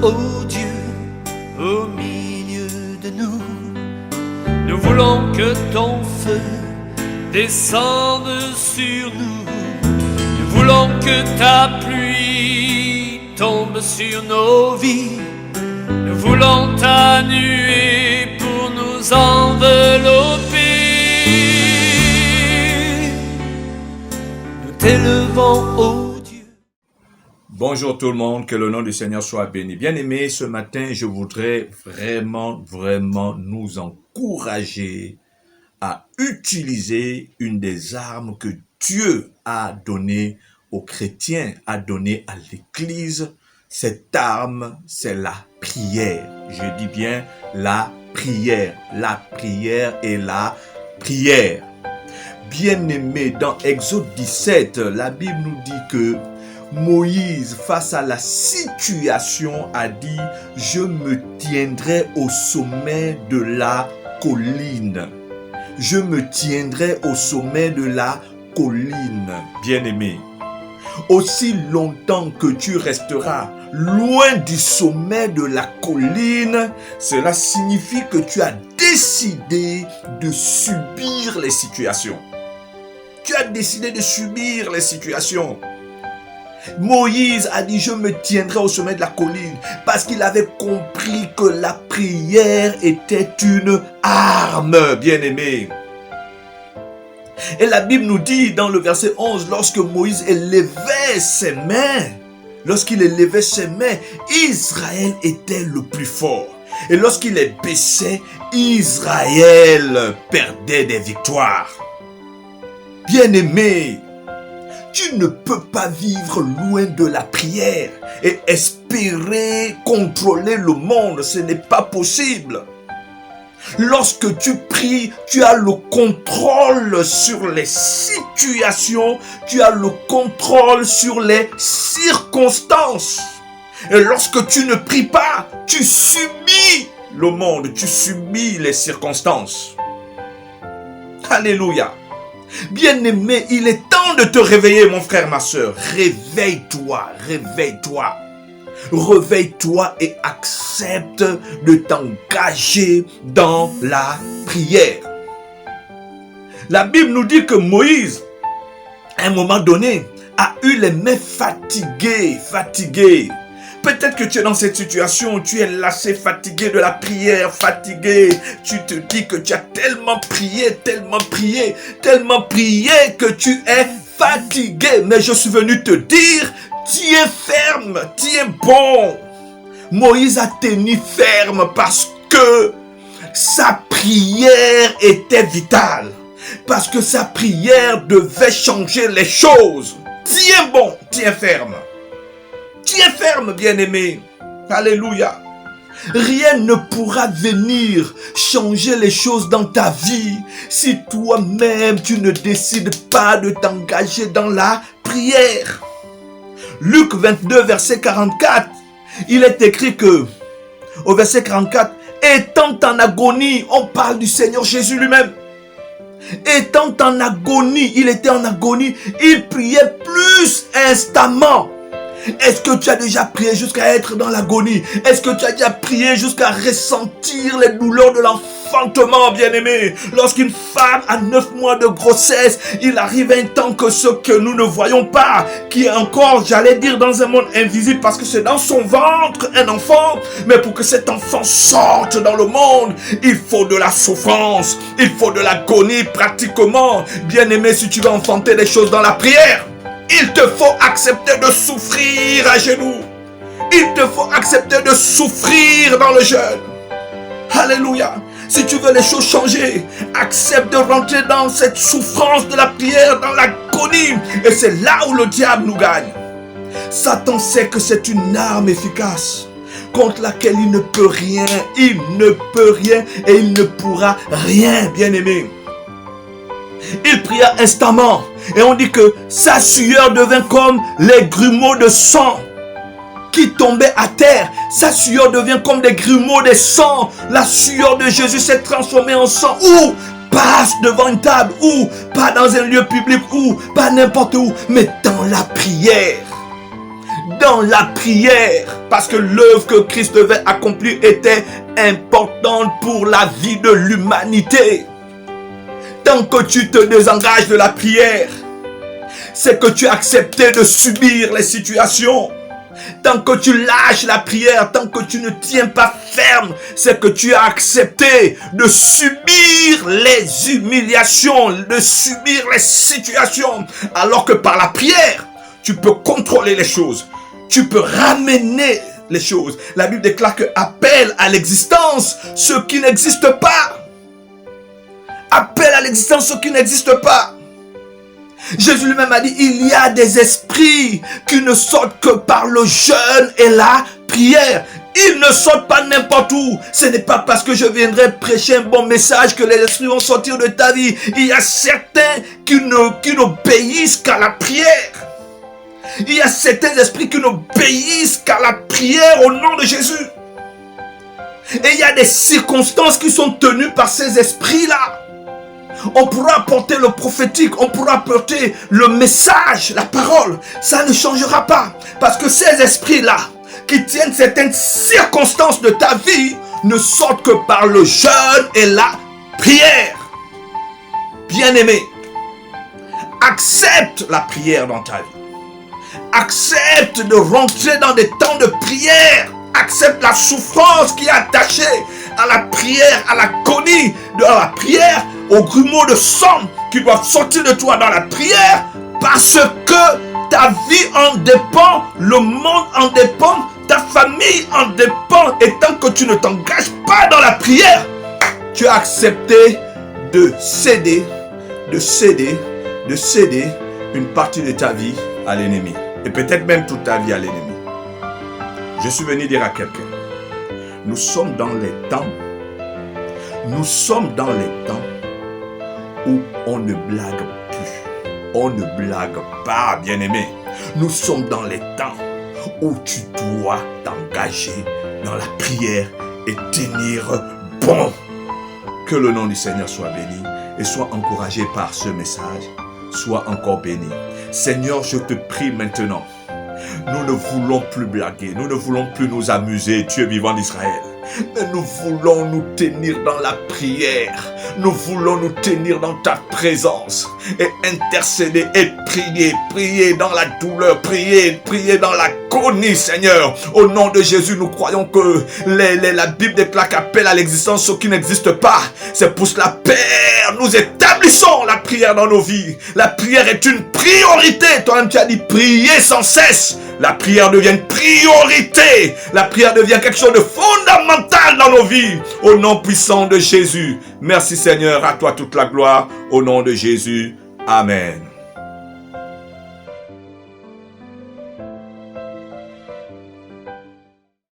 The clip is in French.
ô Dieu, au milieu de nous. Nous voulons que ton feu descende sur nous. Nous voulons que ta pluie tombe sur nos vies. Nous voulons ta nuée pour nous envelopper. Nous t'élevons, ô Dieu. Bonjour tout le monde, que le nom du Seigneur soit béni. Bien-aimés, ce matin, je voudrais vraiment nous encourager à utiliser une des armes que Dieu a données aux chrétiens, a données à l'Église. Cette arme, c'est la prière. Je dis bien la prière. La prière et la prière. Bien-aimés, dans Exode 17, la Bible nous dit que Moïse, face à la situation, a dit « Je me tiendrai au sommet de la colline. » Je me tiendrai au sommet de la colline, bien-aimé. Aussi longtemps que tu resteras loin du sommet de la colline, cela signifie que tu as décidé de subir les situations. Tu as décidé de subir les situations. Moïse a dit « Je me tiendrai au sommet de la colline » parce qu'il avait compris que la prière était une arme, bien-aimé. Et la Bible nous dit dans le verset 11, lorsque Moïse élevait ses mains, Israël était le plus fort. Et lorsqu'il les baissait, Israël perdait des victoires. Bien-aimé, tu ne peux pas vivre loin de la prière et espérer contrôler le monde. Ce n'est pas possible. Lorsque tu pries, tu as le contrôle sur les situations, tu as le contrôle sur les circonstances. Et lorsque tu ne pries pas, tu subis le monde, tu subis les circonstances. Alléluia. Bien-aimé, il est temps de te réveiller, mon frère, ma soeur. Réveille-toi, réveille-toi. Réveille-toi et accepte de t'engager dans la prière. La Bible nous dit que Moïse, à un moment donné, a eu les mains fatiguées. Peut-être que tu es dans cette situation, tu es lassé, fatigué de la prière, fatigué. Tu te dis que tu as tellement prié que tu es fatigué. Mais je suis venu te dire, tiens ferme, tiens bon. Moïse a tenu ferme parce que sa prière était vitale. Parce que sa prière devait changer les choses. Tiens bon, tiens ferme. Tiens ferme, bien-aimé. Alléluia. Rien ne pourra venir changer les choses dans ta vie si toi-même tu ne décides pas de t'engager dans la prière. Luc 22, verset 44, il est écrit que, au verset 44, étant en agonie, on parle du Seigneur Jésus lui-même. Étant en agonie, il était en agonie, il priait plus instamment. Est-ce que tu as déjà prié jusqu'à être dans l'agonie? Est-ce que tu as déjà prié jusqu'à ressentir les douleurs de l'enfantement, bien-aimé? Lorsqu'une femme a 9 mois de grossesse, il arrive un temps que ce que nous ne voyons pas, qui est encore, j'allais dire, dans un monde invisible, parce que c'est dans son ventre un enfant, mais pour que cet enfant sorte dans le monde, il faut de la souffrance, il faut de l'agonie pratiquement. Bien-aimé, si tu veux enfanter des choses dans la prière, il te faut accepter de souffrir à genoux. Il te faut accepter de souffrir dans le jeûne. Alléluia. Si tu veux les choses changer, accepte de rentrer dans cette souffrance de la prière, dans l'agonie. Et c'est là où le diable nous gagne. Satan sait que c'est une arme efficace contre laquelle il ne peut rien. Il ne peut rien et il ne pourra rien, bien-aimé. Il pria instamment. Et on dit que sa sueur devint comme les grumeaux de sang qui tombaient à terre. Sa sueur devient comme des grumeaux de sang. La sueur de Jésus s'est transformée en sang. Ou passe devant une table. Ou pas dans un lieu public. Ou pas n'importe où. Mais dans la prière. dans la prière, parce que l'œuvre que Christ devait accomplir était importante pour la vie de l'humanité. Tant que tu te désengages de la prière, c'est que tu as accepté de subir les situations. Tant que tu lâches la prière, tant que tu ne tiens pas ferme, c'est que tu as accepté de subir les humiliations, de subir les situations. Alors que par la prière, tu peux contrôler les choses. Tu peux ramener les choses. La Bible déclare que appelle à l'existence ce qui n'existe pas. Appelle à l'existence ce qui n'existe pas. Jésus lui-même a dit, il y a des esprits qui ne sortent que par le jeûne et la prière. Ils ne sortent pas n'importe où. Ce n'est pas parce que je viendrai prêcher un bon message que les esprits vont sortir de ta vie. Il y a certains qui n'obéissent qu'à la prière. Il y a certains esprits qui n'obéissent qu'à la prière au nom de Jésus. Et il y a des circonstances qui sont tenues par ces esprits-là. On pourra apporter le prophétique, on pourra apporter le message, la parole. Ça ne changera pas. Parce que ces esprits-là, qui tiennent certaines circonstances de ta vie, ne sortent que par le jeûne et la prière. Bien-aimé, accepte la prière dans ta vie. Accepte de rentrer dans des temps de prière. Accepte la souffrance qui est attachée à la prière, à l'agonie de la prière, aux grumeaux de sang qui doivent sortir de toi dans la prière, parce que ta vie en dépend, le monde en dépend, ta famille en dépend. Et tant que tu ne t'engages pas dans la prière, tu as accepté de céder une partie de ta vie à l'ennemi. Et peut-être même toute ta vie à l'ennemi. Je suis venu dire à quelqu'un, nous sommes dans les temps où on ne blague plus. On ne blague pas, bien-aimé. Nous sommes dans les temps où tu dois t'engager dans la prière et tenir bon. Que le nom du Seigneur soit béni et sois encouragé par ce message. Sois encore béni. Seigneur, je te prie maintenant. Nous ne voulons plus blaguer, nous ne voulons plus nous amuser, Dieu vivant d'Israël. Mais nous voulons nous tenir dans la prière. Nous voulons nous tenir dans ta présence et intercéder et prier dans la douleur, prier dans l'agonie, Seigneur. Au nom de Jésus, nous croyons que la Bible déclare qu'appelle à l'existence ce qui n'existe pas. C'est pour cela, Père, nous établissons la prière dans nos vies. La prière est une priorité. Toi-même, tu as dit prier sans cesse. La prière devient une priorité. La prière devient quelque chose de fondamental dans nos vies. Au nom puissant de Jésus. Merci Seigneur, à toi toute la gloire. Au nom de Jésus. Amen.